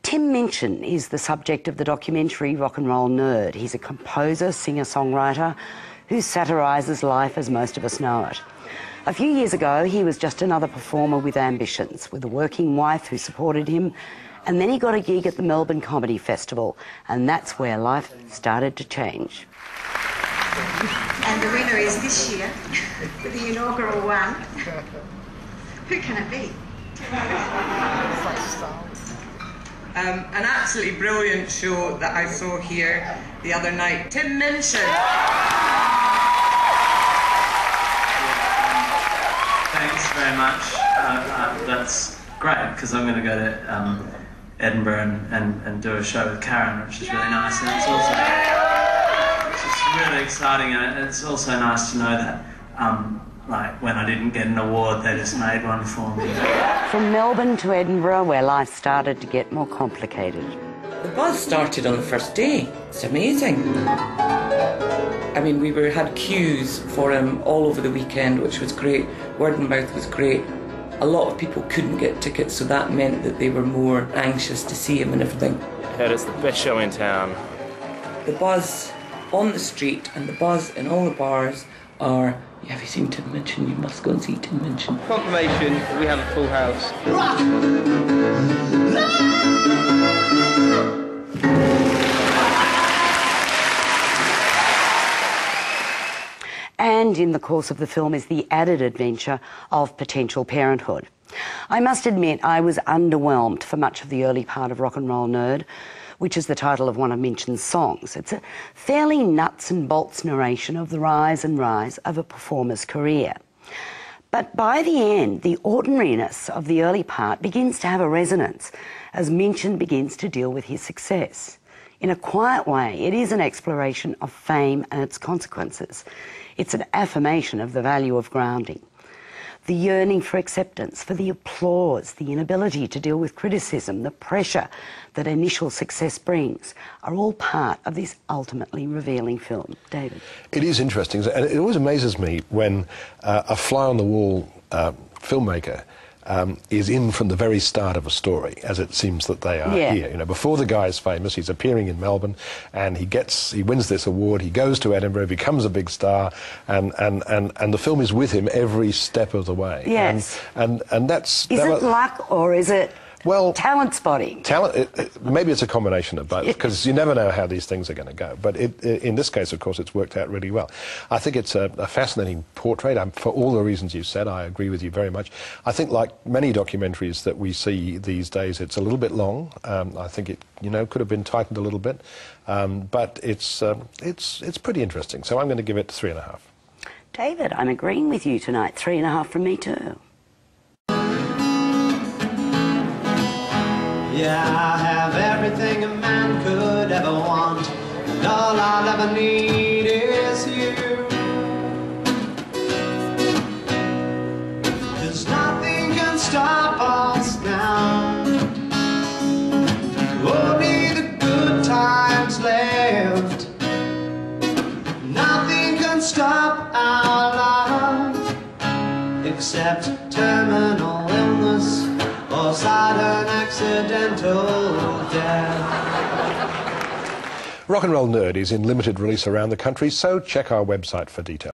Tim Minchin is the subject of the documentary Rock and Roll Nerd. He's a composer, singer-songwriter who satirises life as most of us know it. A few years ago, he was just another performer with ambitions, with a working wife who supported him, and then he got a gig at the Melbourne Comedy Festival, and that's where life started to change. And the winner is this year, the inaugural one. Who can it be? An absolutely brilliant show that I saw here the other night. Tim Minchin. Thanks very much. That's great because I'm going to go to Edinburgh and do a show with Karen, which is really nice, and it's just really exciting, and it's also nice to know that like when I didn't get an award, they just made one for me. From Melbourne to Edinburgh, where life started to get more complicated. The buzz started on the first day. It's amazing. I mean, we had queues for him all over the weekend, which was great. Word of mouth was great. A lot of people couldn't get tickets, so that meant that they were more anxious to see him and everything. Heard it's the best show in town. The buzz on the street and the buzz in all the bars are, have you seen Tim Minchin? You must go and see Tim Minchin. Confirmation that we have a full house. And in the course of the film is the added adventure of potential parenthood. I must admit I was underwhelmed for much of the early part of Rock and Roll Nerd, which is the title of one of Minchin's songs. It's a fairly nuts and bolts narration of the rise and rise of a performer's career. But by the end, the ordinariness of the early part begins to have a resonance as Minchin begins to deal with his success. In a quiet way, it is an exploration of fame and its consequences. It's an affirmation of the value of grounding. The yearning for acceptance, for the applause, the inability to deal with criticism, the pressure that initial success brings are all part of this ultimately revealing film. David? It is interesting, and it always amazes me when a fly-on-the-wall filmmaker is in from the very start of a story, as it seems that they are here. You know, before the guy is famous, he's appearing in Melbourne, and he wins this award. He goes to Edinburgh, becomes a big star, and the film is with him every step of the way. Yes. And that's is it luck or is it? Well, talent spotting. Maybe it's a combination of both, because you never know how these things are going to go. But in this case, of course, it's worked out really well. I think it's a fascinating portrait. For all the reasons you said, I agree with you very much. I think, like many documentaries that we see these days, it's a little bit long. I think it, could have been tightened a little bit, but it's pretty interesting. So I'm going to give it 3.5. David, I'm agreeing with you tonight. 3.5 from me too. Yeah, I have everything a man could ever want, and all I'll ever need is you. 'Cause nothing can stop us now, only the good times left. Nothing can stop our love, except terminal illness or sudden accidental death. Rock and Roll Nerd is in limited release around the country, so check our website for details.